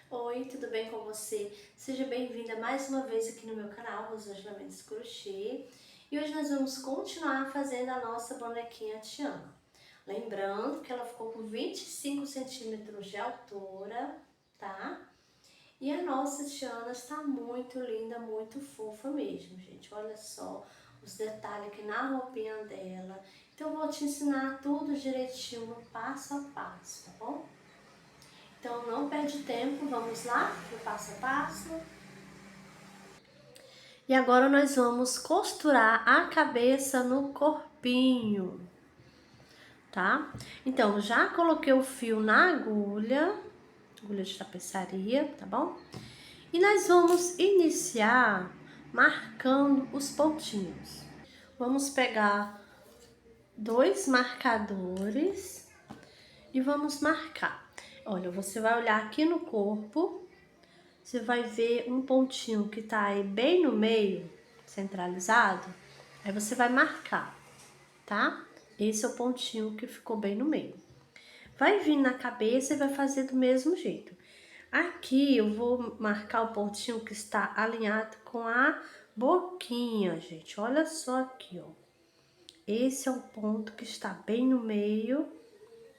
Oi, tudo bem com você? Seja bem-vinda mais uma vez aqui no meu canal, Rosângela Mendes Crochê. E hoje nós vamos continuar fazendo a nossa bonequinha Tiana. Lembrando que ela ficou com 25 centímetros de altura, tá? E a nossa Tiana está muito linda, muito fofa mesmo, gente. Olha só os detalhes aqui na roupinha dela. Então eu vou te ensinar tudo direitinho, passo a passo, tá bom? Então não perde tempo, vamos lá pro passo a passo. E agora nós vamos costurar a cabeça no corpinho, tá? Então já coloquei o fio na agulha de tapeçaria, tá bom? E nós vamos iniciar marcando os pontinhos. Vamos pegar dois marcadores e vamos marcar. Olha, você vai olhar aqui no corpo. Você vai ver um pontinho que tá aí bem no meio, centralizado. Aí você vai marcar, tá? Esse é o pontinho que ficou bem no meio. Vai vir na cabeça e vai fazer do mesmo jeito. Aqui eu vou marcar o pontinho que está alinhado com a boquinha, gente. Olha só aqui, ó. Esse é o ponto que está bem no meio,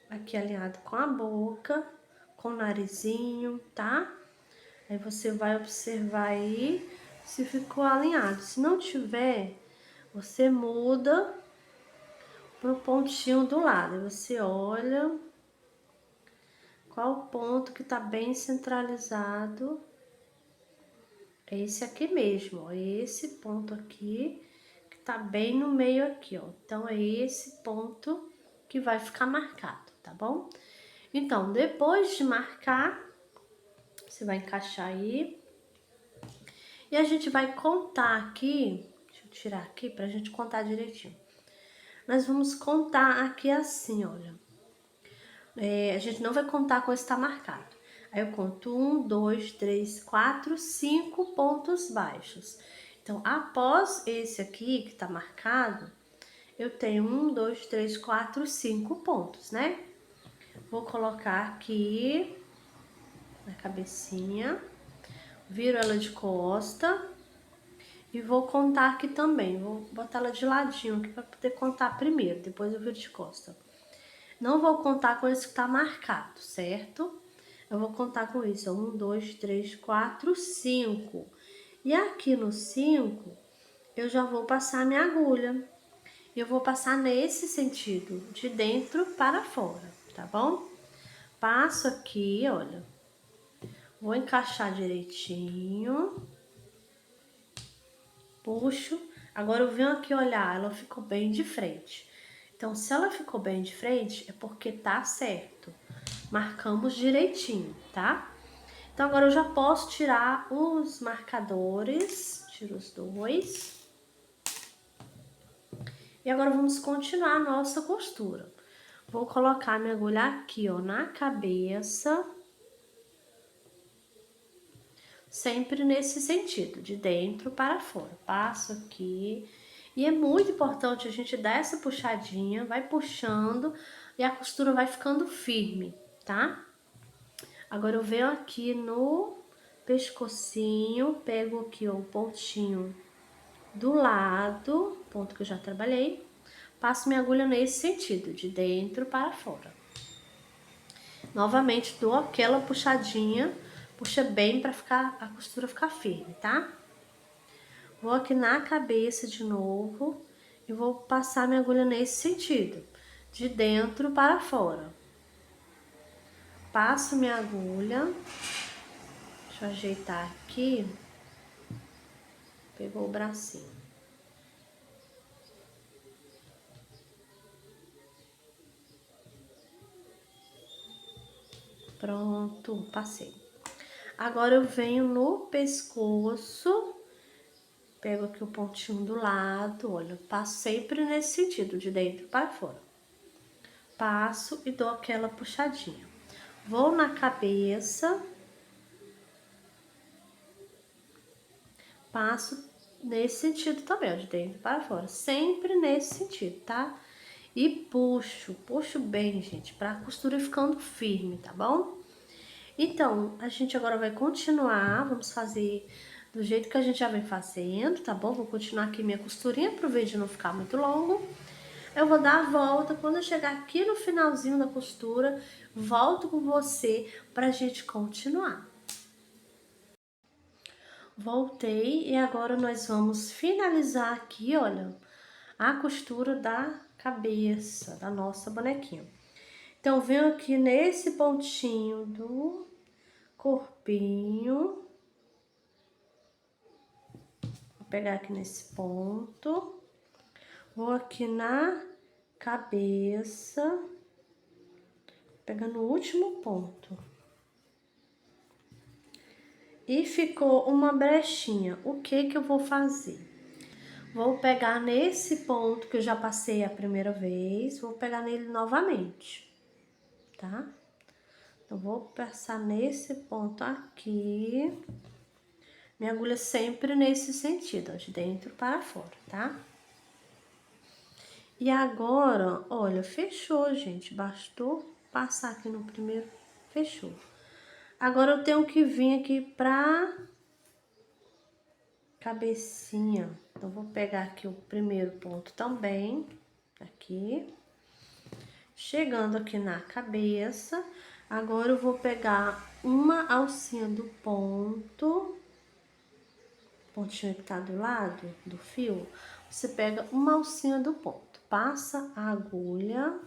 aqui alinhado com a boca, com o narizinho, tá? Aí você vai observar aí se ficou alinhado. Se não tiver, você muda pro pontinho do lado. Aí você olha qual ponto que tá bem centralizado. É esse aqui mesmo, ó. Esse ponto aqui que tá bem no meio aqui, ó. Então, é esse ponto que vai ficar marcado, tá bom? Então, depois de marcar, você vai encaixar aí. E a gente vai contar aqui, deixa eu tirar aqui pra gente contar direitinho. Nós vamos contar aqui assim, olha. A gente não vai contar com esse tá marcado. Aí eu conto 1, 2, 3, 4, 5 pontos baixos. Então, após esse aqui que tá marcado, eu tenho 1, 2, 3, 4, 5 pontos, né? Vou colocar aqui na cabecinha, viro ela de costa. E vou contar aqui também, vou botar ela de ladinho aqui para poder contar primeiro, depois eu viro de costa. Não vou contar com esse que tá marcado, certo? Eu vou contar com isso, 1, 2, 3, 4, 5. E aqui no 5, eu já vou passar minha agulha. Eu vou passar nesse sentido, de dentro para fora, tá bom? Passo aqui, olha. Vou encaixar direitinho. Puxo, agora eu venho aqui olhar, ela ficou bem de frente. Então, se ela ficou bem de frente, é porque tá certo. Marcamos direitinho, tá? Então, agora eu já posso tirar os marcadores, tiro os dois. E agora vamos continuar a nossa costura. Vou colocar minha agulha aqui, ó, na cabeça. Sempre nesse sentido, de dentro para fora. Passo aqui. E é muito importante a gente dar essa puxadinha, vai puxando e a costura vai ficando firme, tá? Agora eu venho aqui no pescocinho, pego aqui ó, o pontinho do lado, ponto que eu já trabalhei, passo minha agulha nesse sentido, de dentro para fora. Novamente dou aquela puxadinha, puxa bem para a costura ficar firme, tá? Vou aqui na cabeça de novo e vou passar minha agulha nesse sentido, de dentro para fora. Passo minha agulha, deixa eu ajeitar aqui, pegou o bracinho. Pronto, passei. Agora eu venho no pescoço, pego aqui o pontinho do lado, olha, passo sempre nesse sentido, de dentro para fora. Passo e dou aquela puxadinha. Vou na cabeça, passo nesse sentido também, ó, de dentro para fora, sempre nesse sentido, tá? E puxo bem, gente, pra costura ficando firme, tá bom? Então, a gente agora vai continuar, vamos fazer do jeito que a gente já vem fazendo, tá bom? Vou continuar aqui minha costurinha pro vídeo não ficar muito longo. Eu vou dar a volta, quando eu chegar aqui no finalzinho da costura, volto com você pra gente continuar. Voltei e agora nós vamos finalizar aqui, olha, a costura da cabeça da nossa bonequinha. Então, venho aqui nesse pontinho do corpinho. Vou pegar aqui nesse ponto. Vou aqui na cabeça. Pegando o último ponto. E ficou uma brechinha. O que que eu vou fazer? Vou pegar nesse ponto que eu já passei a primeira vez. Vou pegar nele novamente. Tá? Eu vou passar nesse ponto aqui. Minha agulha sempre nesse sentido, ó, de dentro para fora, tá? E agora, olha, fechou, gente. Bastou passar aqui no primeiro, fechou. Agora eu tenho que vir aqui pra cabecinha. Então, vou pegar aqui o primeiro ponto também, aqui. Chegando aqui na cabeça, agora eu vou pegar uma alcinha do pontinho que tá do lado do fio. Você pega uma alcinha do ponto, passa a agulha.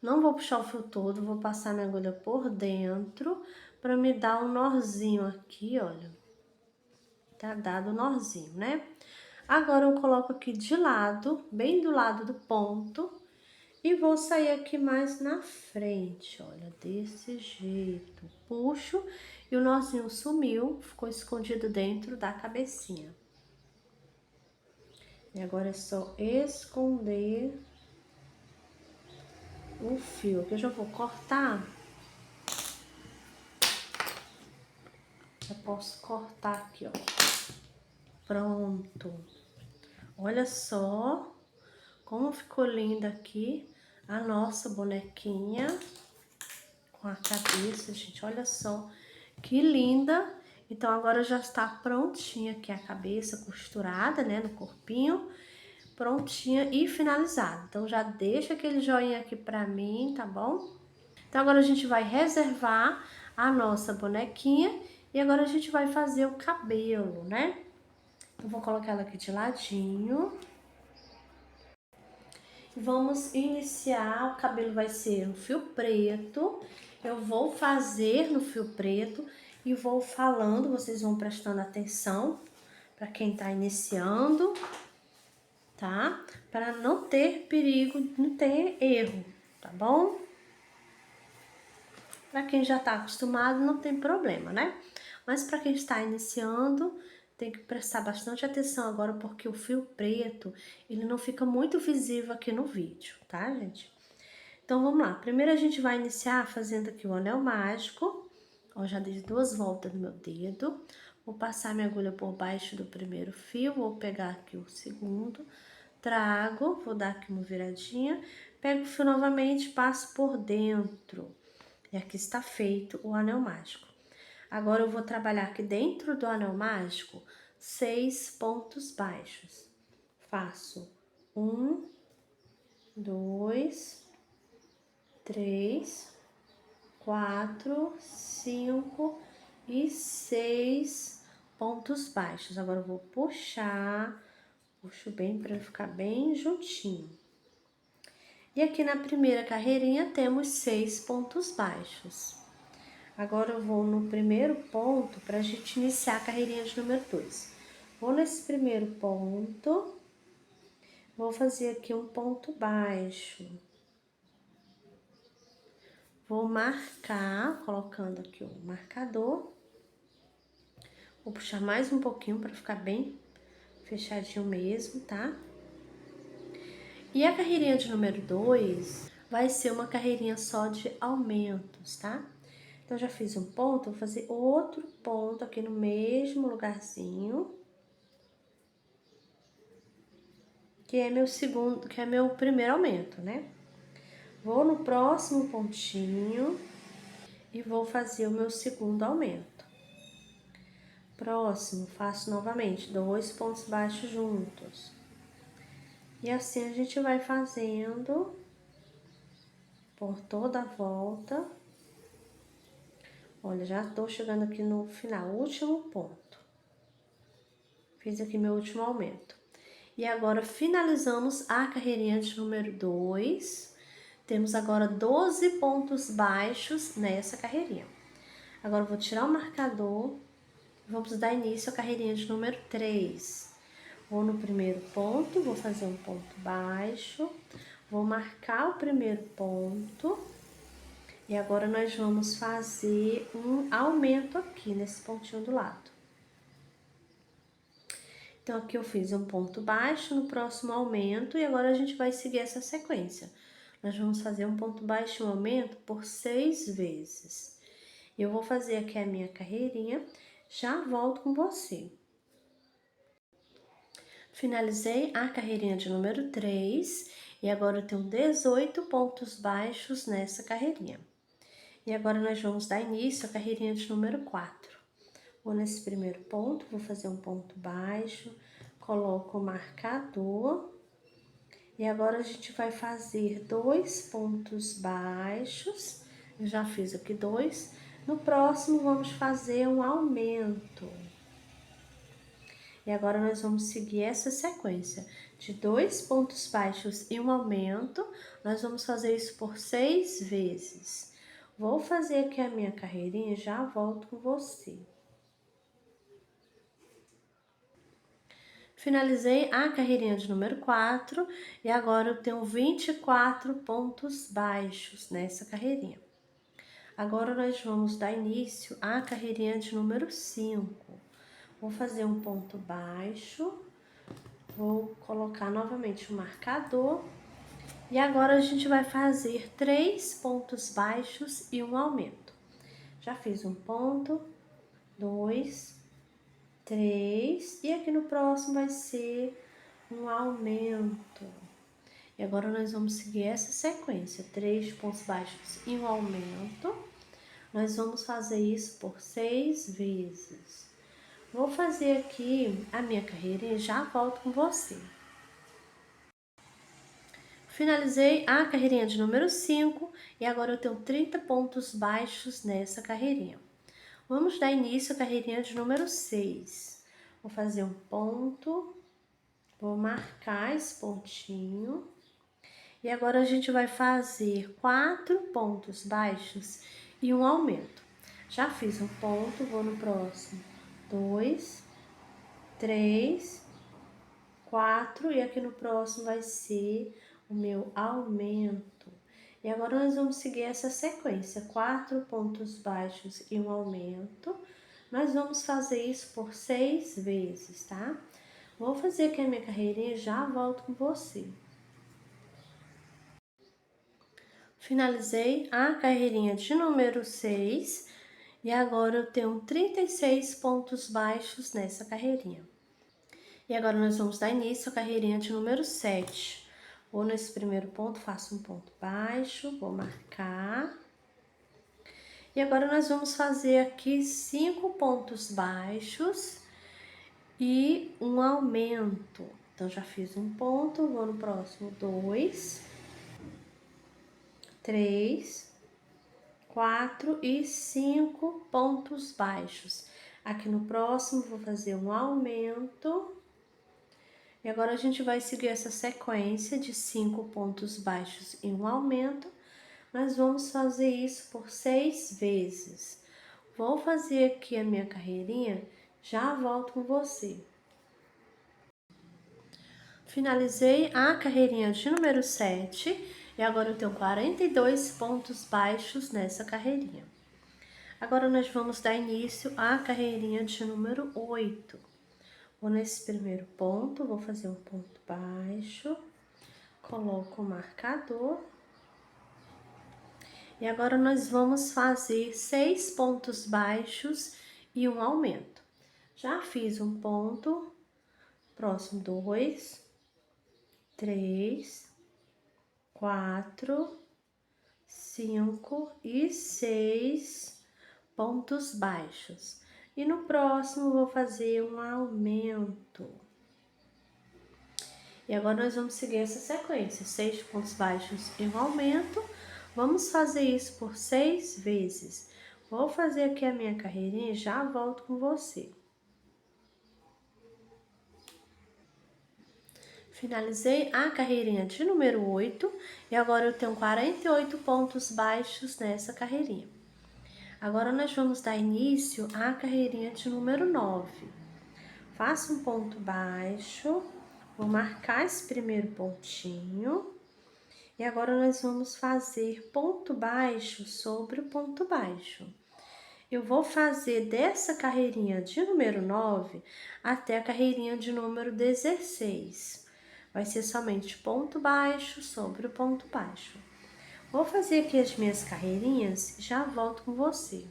Não vou puxar o fio todo, vou passar minha agulha por dentro para me dar um nozinho aqui, olha. Tá dado o nozinho, né? Agora eu coloco aqui de lado, bem do lado do ponto, e vou sair aqui mais na frente, olha, desse jeito. Puxo e o nozinho sumiu, ficou escondido dentro da cabecinha. E agora é só esconder o fio, que eu já vou cortar. Eu posso cortar aqui, ó. Pronto. Olha só como ficou linda aqui a nossa bonequinha com a cabeça, gente. Olha só que linda. Então, agora já está prontinha aqui a cabeça costurada, né, no corpinho. Prontinha e finalizada. Então, já deixa aquele joinha aqui pra mim, tá bom? Então, agora a gente vai reservar a nossa bonequinha e agora a gente vai fazer o cabelo, né? Eu vou colocar ela aqui de ladinho. Vamos iniciar, o cabelo vai ser no fio preto. Eu vou fazer no fio preto e vou falando, vocês vão prestando atenção para quem tá iniciando, tá? Para não ter perigo, não ter erro, tá bom? Para quem já tá acostumado, não tem problema, né? Mas para quem está iniciando, tem que prestar bastante atenção agora, porque o fio preto, ele não fica muito visível aqui no vídeo, tá, gente? Então, vamos lá. Primeiro, a gente vai iniciar fazendo aqui o anel mágico. Ó, já dei 2 voltas no meu dedo. Vou passar minha agulha por baixo do primeiro fio, vou pegar aqui o segundo, trago, vou dar aqui uma viradinha, pego o fio novamente, passo por dentro. E aqui está feito o anel mágico. Agora, eu vou trabalhar aqui dentro do anel mágico 6 pontos baixos. Faço 1, 2, 3, 4, 5 e 6 pontos baixos. Agora, eu vou puxar, puxo bem para ele ficar bem juntinho. E aqui na primeira carreirinha temos 6 pontos baixos. Agora, eu vou no primeiro ponto para a gente iniciar a carreirinha de número 2. Vou nesse primeiro ponto, vou fazer aqui um ponto baixo. Vou marcar, colocando aqui o marcador. Vou puxar mais um pouquinho para ficar bem fechadinho mesmo, tá? E a carreirinha de número 2 vai ser uma carreirinha só de aumentos, tá? Então, já fiz um ponto, vou fazer outro ponto aqui no mesmo lugarzinho. Que é meu segundo, que é meu primeiro aumento, né? Vou no próximo pontinho e vou fazer o meu segundo aumento. Próximo, faço novamente 2 pontos baixos juntos. E assim a gente vai fazendo por toda a volta. Olha, já tô chegando aqui no final, último ponto. Fiz aqui meu último aumento. E agora finalizamos a carreirinha de número 2. Temos agora 12 pontos baixos nessa carreirinha. Agora eu vou tirar o marcador e vamos dar início à carreirinha de número 3. Vou no primeiro ponto, vou fazer um ponto baixo, vou marcar o primeiro ponto. E agora nós vamos fazer um aumento aqui nesse pontinho do lado. Então, aqui eu fiz um ponto baixo no próximo aumento e agora a gente vai seguir essa sequência. Nós vamos fazer um ponto baixo e um aumento por 6 vezes. Eu vou fazer aqui a minha carreirinha, já volto com você. Finalizei a carreirinha de número 3 e agora eu tenho 18 pontos baixos nessa carreirinha. E agora nós vamos dar início à carreirinha de número 4. Vou nesse primeiro ponto, vou fazer um ponto baixo, coloco o marcador. E agora a gente vai fazer 2 pontos baixos. Eu já fiz aqui 2. No próximo, vamos fazer um aumento. E agora nós vamos seguir essa sequência de 2 pontos baixos e um aumento. Nós vamos fazer isso por 6 vezes. Vou fazer aqui a minha carreirinha e já volto com você. Finalizei a carreirinha de número 4 e agora eu tenho 24 pontos baixos nessa carreirinha. Agora nós vamos dar início à carreirinha de número 5. Vou fazer um ponto baixo, vou colocar novamente o marcador. E agora a gente vai fazer 3 pontos baixos e um aumento. Já fiz um ponto, 2, 3, e aqui no próximo vai ser um aumento. E agora nós vamos seguir essa sequência, 3 pontos baixos e um aumento. Nós vamos fazer isso por 6 vezes. Vou fazer aqui a minha carreirinha e já volto com você. Finalizei a carreirinha de número 5 e agora eu tenho 30 pontos baixos nessa carreirinha. Vamos dar início à carreirinha de número 6. Vou fazer um ponto, vou marcar esse pontinho. E agora a gente vai fazer 4 pontos baixos e um aumento. Já fiz um ponto, vou no próximo. 2, 3, 4 e aqui no próximo vai ser o meu aumento. E agora nós vamos seguir essa sequência, 4 pontos baixos e um aumento. Nós vamos fazer isso por 6 vezes, tá? Vou fazer aqui a minha carreirinha e já volto com você. Finalizei a carreirinha de número 6 e agora eu tenho 36 pontos baixos nessa carreirinha. E agora nós vamos dar início à carreirinha de número 7. Vou nesse primeiro ponto, faço um ponto baixo, vou marcar. E agora nós vamos fazer aqui 5 pontos baixos e um aumento. Então, já fiz um ponto, vou no próximo 2, 3, 4 e 5 pontos baixos. Aqui no próximo, vou fazer um aumento. E agora a gente vai seguir essa sequência de 5 pontos baixos e um aumento. Nós vamos fazer isso por 6 vezes. Vou fazer aqui a minha carreirinha, já volto com você. Finalizei a carreirinha de número 7 e agora eu tenho 42 pontos baixos nessa carreirinha. Agora nós vamos dar início à carreirinha de número 8. Vou nesse primeiro ponto, vou fazer um ponto baixo, coloco o marcador. E agora nós vamos fazer 6 pontos baixos e um aumento. Já fiz um ponto, próximo 2, 3, 4, 5 e 6 pontos baixos. E no próximo vou fazer um aumento. E agora nós vamos seguir essa sequência, 6 pontos baixos e um aumento. Vamos fazer isso por 6 vezes. Vou fazer aqui a minha carreirinha e já volto com você. Finalizei a carreirinha de número 8 e agora eu tenho 48 pontos baixos nessa carreirinha. Agora nós vamos dar início à carreirinha de número 9. Faça um ponto baixo, vou marcar esse primeiro pontinho. E agora nós vamos fazer ponto baixo sobre o ponto baixo. Eu vou fazer dessa carreirinha de número 9 até a carreirinha de número 16. Vai ser somente ponto baixo sobre o ponto baixo. Vou fazer aqui as minhas carreirinhas e já volto com você.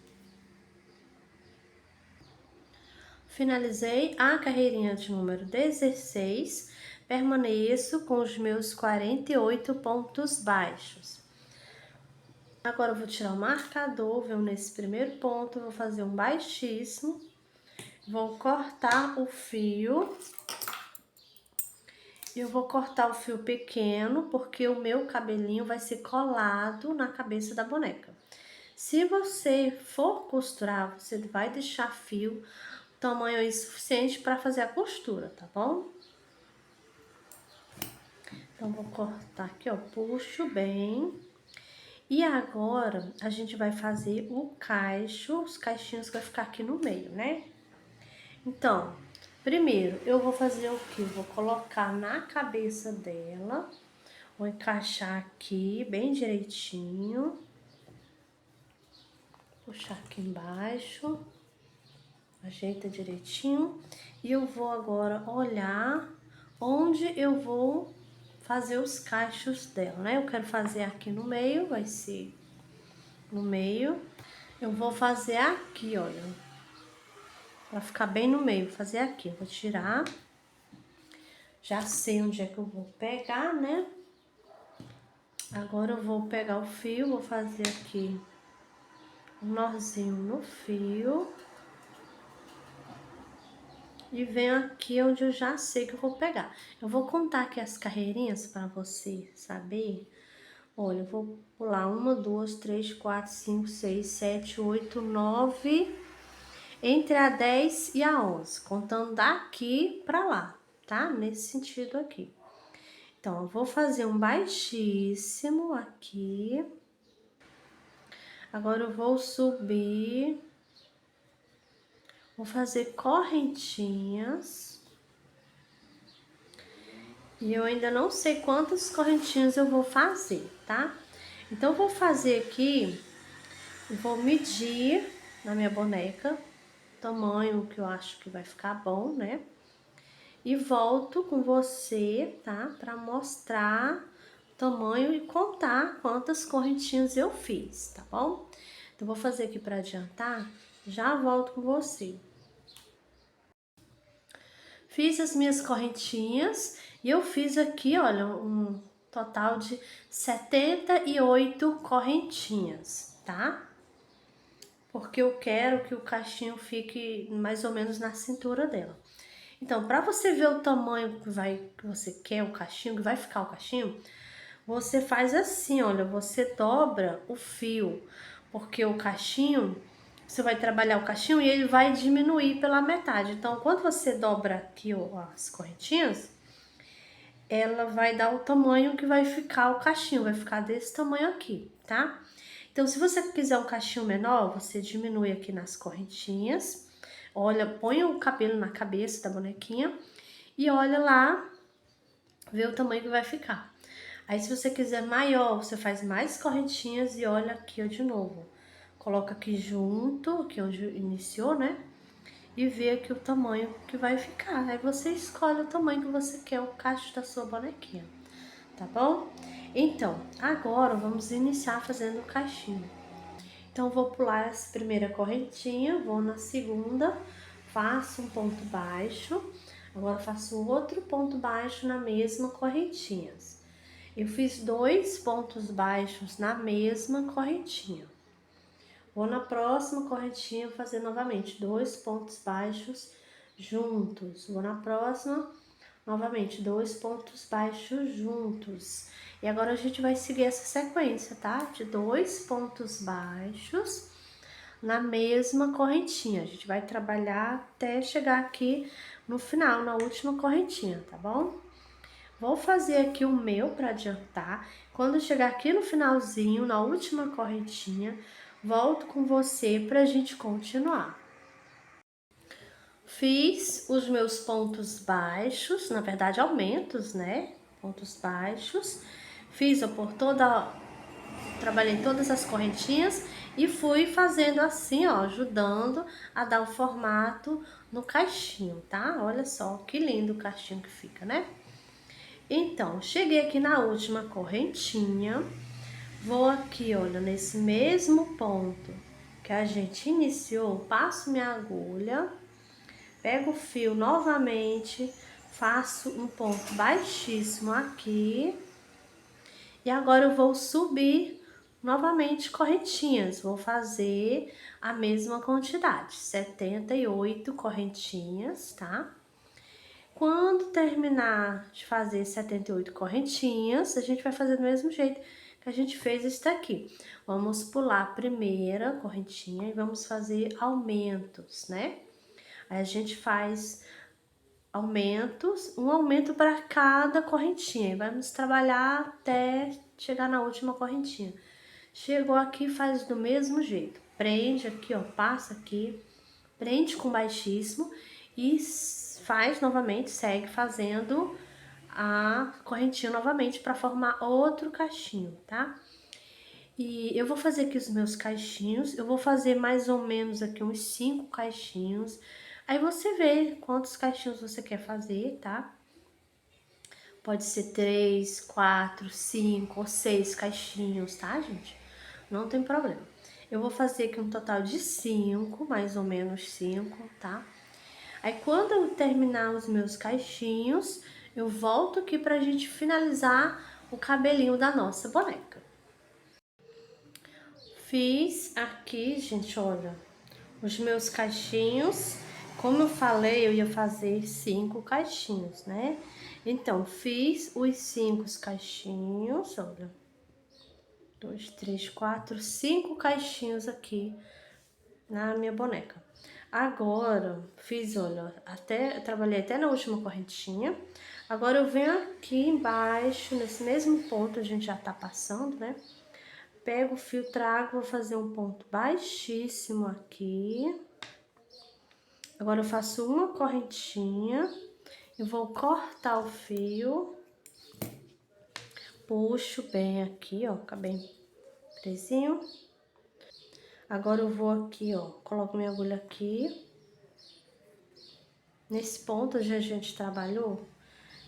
Finalizei a carreirinha de número 16, permaneço com os meus 48 pontos baixos. Agora eu vou tirar o marcador, venho nesse primeiro ponto, vou fazer um baixíssimo, vou cortar o fio. Eu vou cortar o fio pequeno, porque o meu cabelinho vai ser colado na cabeça da boneca. Se você for costurar, você vai deixar fio tamanho aí suficiente para fazer a costura, tá bom? Então, vou cortar aqui, ó, puxo bem. E agora, a gente vai fazer o cacho, os caixinhos que vai ficar aqui no meio, né? Então, primeiro, eu vou fazer o quê? Vou colocar na cabeça dela, vou encaixar aqui bem direitinho. Puxar aqui embaixo, ajeita direitinho. E eu vou agora olhar onde eu vou fazer os cachos dela, né? Eu quero fazer aqui no meio, vai ser no meio. Eu vou fazer aqui, olha, pra ficar bem no meio, vou fazer aqui. Eu vou tirar, já sei onde é que eu vou pegar, né? Agora eu vou pegar o fio, vou fazer aqui um nozinho no fio. E venho aqui onde eu já sei que eu vou pegar. Eu vou contar aqui as carreirinhas para você saber. Olha, eu vou pular 1, 2, 3, 4, 5, 6, 7, 8, 9, entre a 10 e a 11, contando daqui para lá, tá? Nesse sentido aqui. Então, eu vou fazer um baixíssimo aqui. Agora eu vou subir. Vou fazer correntinhas. E eu ainda não sei quantas correntinhas eu vou fazer, tá? Então, eu vou fazer aqui, vou medir na minha boneca, o tamanho que eu acho que vai ficar bom, né? E volto com você, tá? Pra mostrar o tamanho e contar quantas correntinhas eu fiz, tá bom? Então, vou fazer aqui pra adiantar, já volto com você. Fiz as minhas correntinhas e eu fiz aqui, olha, um total de 78 correntinhas, tá? Porque eu quero que o cachinho fique mais ou menos na cintura dela. Então, para você ver o tamanho que você quer o cachinho, que vai ficar o cachinho, você faz assim, olha, você dobra o fio, porque o cachinho, você vai trabalhar o cachinho e ele vai diminuir pela metade. Então, quando você dobra aqui as correntinhas, ela vai dar o tamanho que vai ficar o cachinho, vai ficar desse tamanho aqui, tá? Então, se você quiser um cachinho menor, você diminui aqui nas correntinhas, olha, põe o cabelo na cabeça da bonequinha e olha lá, vê o tamanho que vai ficar. Aí, se você quiser maior, você faz mais correntinhas e olha aqui, ó, de novo. Coloca aqui junto, aqui onde iniciou, né? E vê aqui o tamanho que vai ficar. Aí você escolhe o tamanho que você quer, o cacho da sua bonequinha, tá bom? Então, agora vamos iniciar fazendo o cachinho. Então, vou pular essa primeira correntinha, vou na segunda, faço um ponto baixo, agora faço outro ponto baixo na mesma correntinha. Eu fiz 2 pontos baixos na mesma correntinha. Vou na próxima correntinha fazer novamente 2 pontos baixos juntos. Vou na próxima, novamente 2 pontos baixos juntos. E agora a gente vai seguir essa sequência, tá? De 2 pontos baixos na mesma correntinha. A gente vai trabalhar até chegar aqui no final, na última correntinha, tá bom? Vou fazer aqui o meu para adiantar. Quando eu chegar aqui no finalzinho, na última correntinha, volto com você pra gente continuar. Fiz os meus pontos baixos, na verdade aumentos, né? Pontos baixos. Fiz por trabalhei todas as correntinhas e fui fazendo assim, ó, ajudando a dar o formato no caixinho, tá? Olha só que lindo o caixinho que fica, né? Então, cheguei aqui na última correntinha, vou aqui, olha, nesse mesmo ponto que a gente iniciou, passo minha agulha, pego o fio novamente, faço um ponto baixíssimo aqui, e agora eu vou subir novamente correntinhas, vou fazer a mesma quantidade, 78 correntinhas, tá? Quando terminar de fazer 78 correntinhas, a gente vai fazer do mesmo jeito que a gente fez isso daqui. Vamos pular a primeira correntinha e vamos fazer aumentos, né? Aí a gente faz aumentos, um aumento para cada correntinha. E vamos trabalhar até chegar na última correntinha. Chegou aqui, faz do mesmo jeito. Prende aqui, ó, passa aqui, prende com baixíssimo e faz novamente, segue fazendo a correntinha novamente para formar outro caixinho, tá? E eu vou fazer aqui os meus caixinhos, eu vou fazer mais ou menos aqui uns 5 caixinhos. Aí você vê quantos caixinhos você quer fazer, tá? Pode ser 3, 4, 5 ou 6 caixinhos, tá, gente? Não tem problema. Eu vou fazer aqui um total de 5, mais ou menos 5, tá? Aí, quando eu terminar os meus caixinhos, eu volto aqui pra gente finalizar o cabelinho da nossa boneca. Fiz aqui, gente, olha, os meus caixinhos. Como eu falei, eu ia fazer 5 caixinhos, né? Então, fiz os 5 caixinhos, olha. 2, 3, 4, 5 caixinhos aqui na minha boneca. Agora, fiz, olha, trabalhei até na última correntinha. Agora eu venho aqui embaixo, nesse mesmo ponto, a gente já tá passando, né? Pego o fio, trago, vou fazer um ponto baixíssimo aqui. Agora eu faço uma correntinha e vou cortar o fio. Puxo bem aqui, ó, fica bem presinho. Agora eu vou aqui, ó, coloco minha agulha aqui. Nesse ponto onde a gente trabalhou,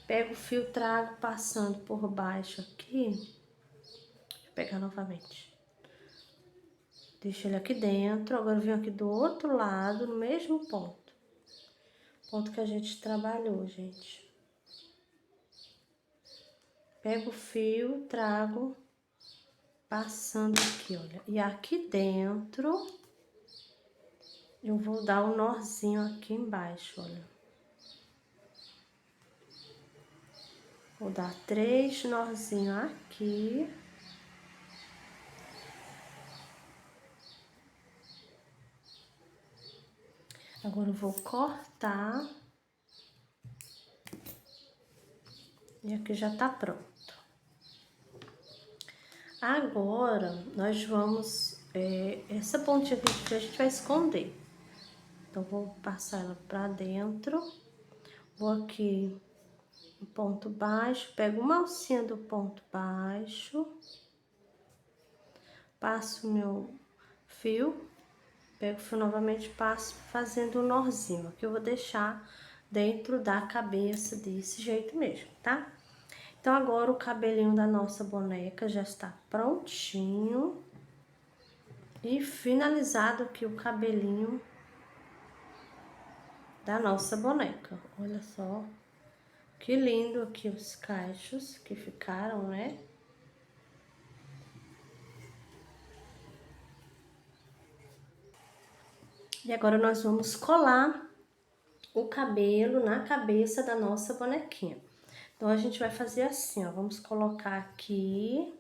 pego o fio, trago passando por baixo aqui. Deixa eu pegar novamente. Deixo ele aqui dentro, agora eu venho aqui do outro lado, no mesmo ponto. Ponto que a gente trabalhou, gente. Pego o fio, trago, passando aqui, olha. E aqui dentro, eu vou dar um nozinho aqui embaixo, olha. Vou dar 3 nozinhos aqui. Agora eu vou cortar. E aqui já tá pronto. Agora, nós vamos... essa pontinha aqui a gente vai esconder. Então, vou passar ela pra dentro. Vou aqui no ponto baixo, pego uma alcinha do ponto baixo. Passo o meu fio. Pego o fio novamente, passo fazendo um nozinho. Aqui eu vou deixar dentro da cabeça desse jeito mesmo, tá? Então, agora o cabelinho da nossa boneca já está prontinho. E finalizado aqui o cabelinho da nossa boneca. Olha só Que lindo aqui os cachos que ficaram, né? E agora nós vamos colar o cabelo na cabeça da nossa bonequinha. Então, a gente vai fazer assim, ó. Vamos colocar aqui.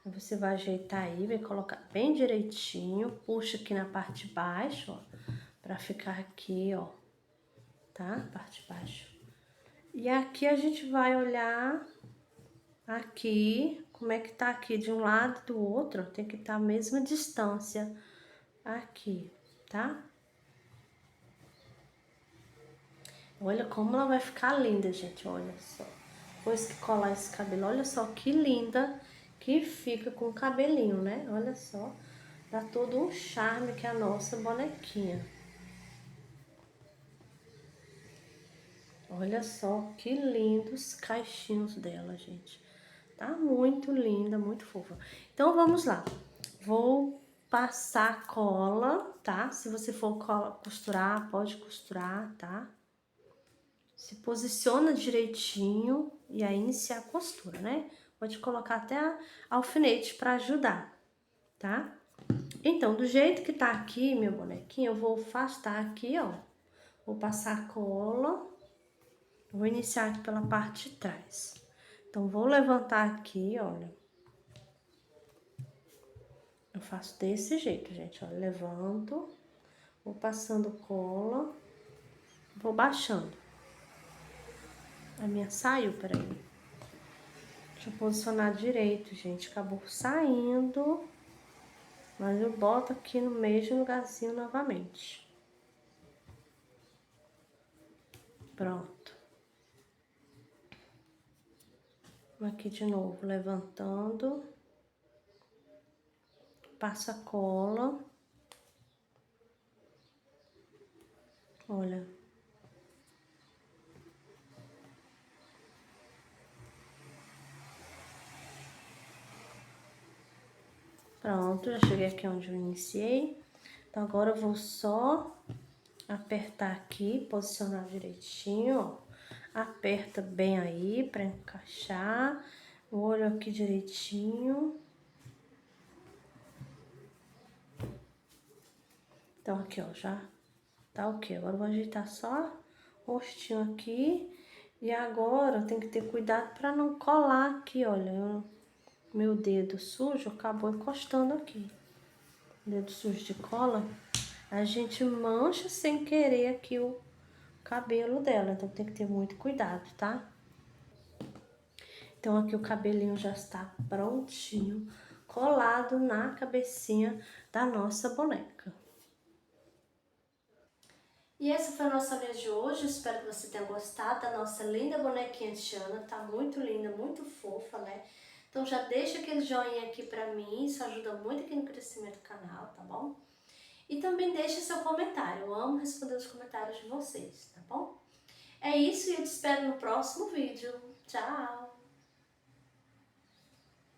Você vai ajeitar aí, vai colocar bem direitinho. Puxa aqui na parte de baixo, ó. Pra ficar aqui, ó. Tá? Parte de baixo. E aqui a gente vai olhar aqui, como é que tá aqui de um lado e do outro. Tem que estar a mesma distância aqui, tá? Olha como ela vai ficar linda, gente, olha só. Depois que colar esse cabelo, olha só que linda que fica com o cabelinho, né? Olha só, dá todo um charme que é a nossa bonequinha. Olha só que lindos caixinhos dela, gente. Tá muito linda, muito fofa. Então, vamos lá. Vou passar cola, tá? Se você for costurar, pode costurar, tá? Se posiciona direitinho e aí iniciar a costura, né? Pode colocar até alfinete para ajudar, tá? Então, do jeito que tá aqui, meu bonequinho, eu vou afastar aqui, ó. Vou passar cola. Vou iniciar aqui pela parte de trás. Então, vou levantar aqui, olha. Eu faço desse jeito, gente, ó. Levanto, vou passando cola, vou baixando. A minha saiu, peraí. Deixa eu posicionar direito, gente. Acabou saindo, mas eu boto aqui no mesmo lugarzinho novamente. Pronto. Aqui de novo, levantando. Passo a cola. Olha. Pronto, já cheguei aqui onde eu iniciei. Então, agora eu vou só apertar aqui, posicionar direitinho, ó. Aperta bem aí pra encaixar. O olho aqui direitinho. Então, aqui, ó, já tá ok. Agora eu vou ajeitar só o rostinho aqui. E agora tem que ter cuidado pra não colar aqui, olha. Meu dedo sujo acabou encostando aqui. Dedo sujo de cola. A gente mancha sem querer aqui o cabelo dela. Então tem que ter muito cuidado, tá? Então aqui o cabelinho já está prontinho, colado na cabecinha da nossa boneca. E essa foi a nossa aula de hoje, espero que você tenha gostado da nossa linda bonequinha Tiana, tá muito linda, muito fofa, né? Então já deixa aquele joinha aqui pra mim, isso ajuda muito aqui no crescimento do canal, tá bom? E também deixa seu comentário, eu amo responder os comentários de vocês, tá bom? É isso e eu te espero no próximo vídeo. Tchau!